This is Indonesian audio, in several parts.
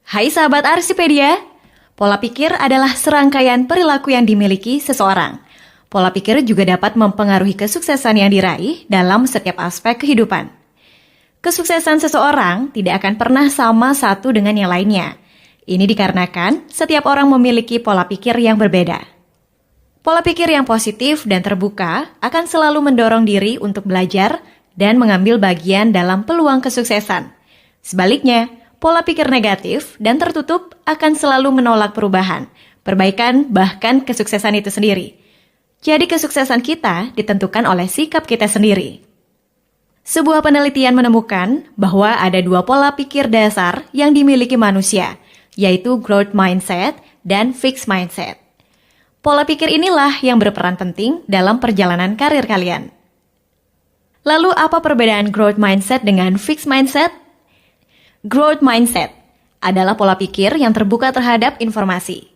Hai sahabat Arsipedia, pola pikir adalah serangkaian perilaku yang dimiliki seseorang. Pola pikir juga dapat mempengaruhi kesuksesan yang diraih dalam setiap aspek kehidupan. Kesuksesan seseorang tidak akan pernah sama satu dengan yang lainnya. Ini dikarenakan setiap orang memiliki pola pikir yang berbeda. Pola pikir yang positif dan terbuka akan selalu mendorong diri untuk belajar dan mengambil bagian dalam peluang kesuksesan. Sebaliknya, pola pikir negatif dan tertutup akan selalu menolak perubahan, perbaikan, bahkan kesuksesan itu sendiri. Jadi kesuksesan kita ditentukan oleh sikap kita sendiri. Sebuah penelitian menemukan bahwa ada dua pola pikir dasar yang dimiliki manusia, yaitu growth mindset dan fixed mindset. Pola pikir inilah yang berperan penting dalam perjalanan karir kalian. Lalu apa perbedaan growth mindset dengan fixed mindset? Growth mindset adalah pola pikir yang terbuka terhadap informasi.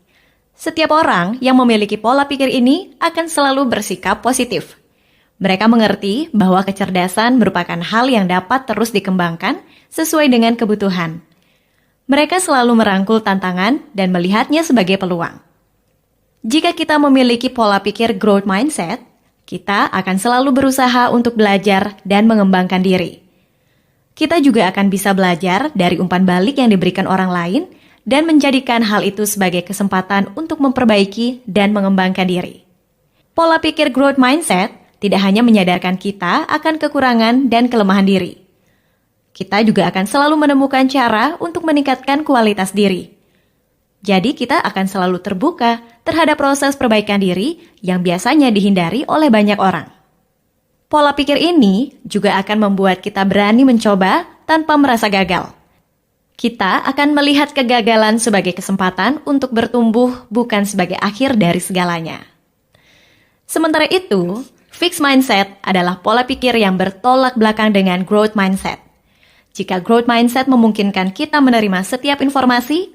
Setiap orang yang memiliki pola pikir ini akan selalu bersikap positif. Mereka mengerti bahwa kecerdasan merupakan hal yang dapat terus dikembangkan sesuai dengan kebutuhan. Mereka selalu merangkul tantangan dan melihatnya sebagai peluang. Jika kita memiliki pola pikir growth mindset, kita akan selalu berusaha untuk belajar dan mengembangkan diri. Kita juga akan bisa belajar dari umpan balik yang diberikan orang lain dan menjadikan hal itu sebagai kesempatan untuk memperbaiki dan mengembangkan diri. Pola pikir growth mindset tidak hanya menyadarkan kita akan kekurangan dan kelemahan diri. Kita juga akan selalu menemukan cara untuk meningkatkan kualitas diri. Jadi kita akan selalu terbuka terhadap proses perbaikan diri yang biasanya dihindari oleh banyak orang. Pola pikir ini juga akan membuat kita berani mencoba tanpa merasa gagal. Kita akan melihat kegagalan sebagai kesempatan untuk bertumbuh, bukan sebagai akhir dari segalanya. Sementara itu, fixed mindset adalah pola pikir yang bertolak belakang dengan growth mindset. Jika growth mindset memungkinkan kita menerima setiap informasi,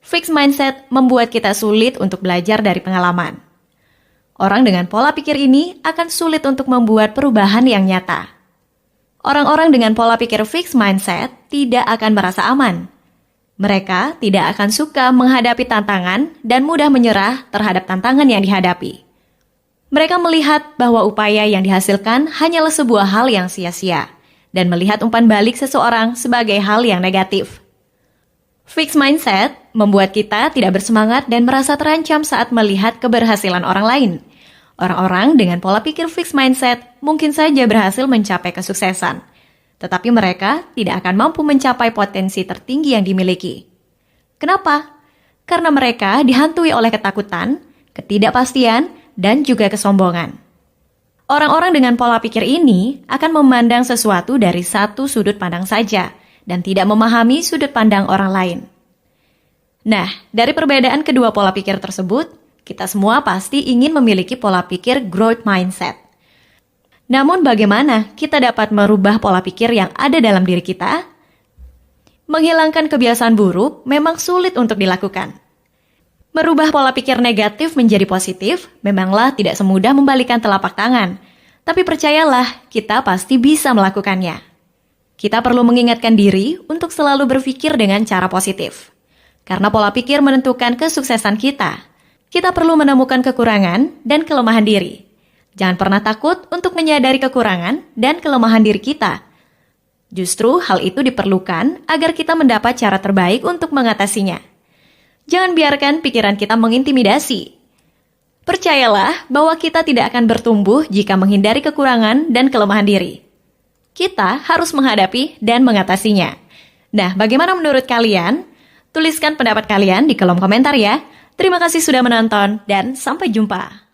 fixed mindset membuat kita sulit untuk belajar dari pengalaman. Orang dengan pola pikir ini akan sulit untuk membuat perubahan yang nyata. Orang-orang dengan pola pikir fixed mindset tidak akan merasa aman. Mereka tidak akan suka menghadapi tantangan dan mudah menyerah terhadap tantangan yang dihadapi. Mereka melihat bahwa upaya yang dihasilkan hanyalah sebuah hal yang sia-sia dan melihat umpan balik seseorang sebagai hal yang negatif. Fixed mindset membuat kita tidak bersemangat dan merasa terancam saat melihat keberhasilan orang lain. Orang-orang dengan pola pikir fixed mindset mungkin saja berhasil mencapai kesuksesan, tetapi mereka tidak akan mampu mencapai potensi tertinggi yang dimiliki. Kenapa? Karena mereka dihantui oleh ketakutan, ketidakpastian, dan juga kesombongan. Orang-orang dengan pola pikir ini akan memandang sesuatu dari satu sudut pandang saja, dan tidak memahami sudut pandang orang lain. Nah, dari perbedaan kedua pola pikir tersebut, kita semua pasti ingin memiliki pola pikir growth mindset. Namun bagaimana kita dapat merubah pola pikir yang ada dalam diri kita? Menghilangkan kebiasaan buruk memang sulit untuk dilakukan. Merubah pola pikir negatif menjadi positif memanglah tidak semudah membalikan telapak tangan, tapi percayalah, kita pasti bisa melakukannya. Kita perlu mengingatkan diri untuk selalu berpikir dengan cara positif. Karena pola pikir menentukan kesuksesan kita. Kita perlu menemukan kekurangan dan kelemahan diri. Jangan pernah takut untuk menyadari kekurangan dan kelemahan diri kita. Justru hal itu diperlukan agar kita mendapat cara terbaik untuk mengatasinya. Jangan biarkan pikiran kita mengintimidasi. Percayalah bahwa kita tidak akan bertumbuh jika menghindari kekurangan dan kelemahan diri. Kita harus menghadapi dan mengatasinya. Nah, bagaimana menurut kalian? Tuliskan pendapat kalian di kolom komentar ya. Terima kasih sudah menonton dan sampai jumpa.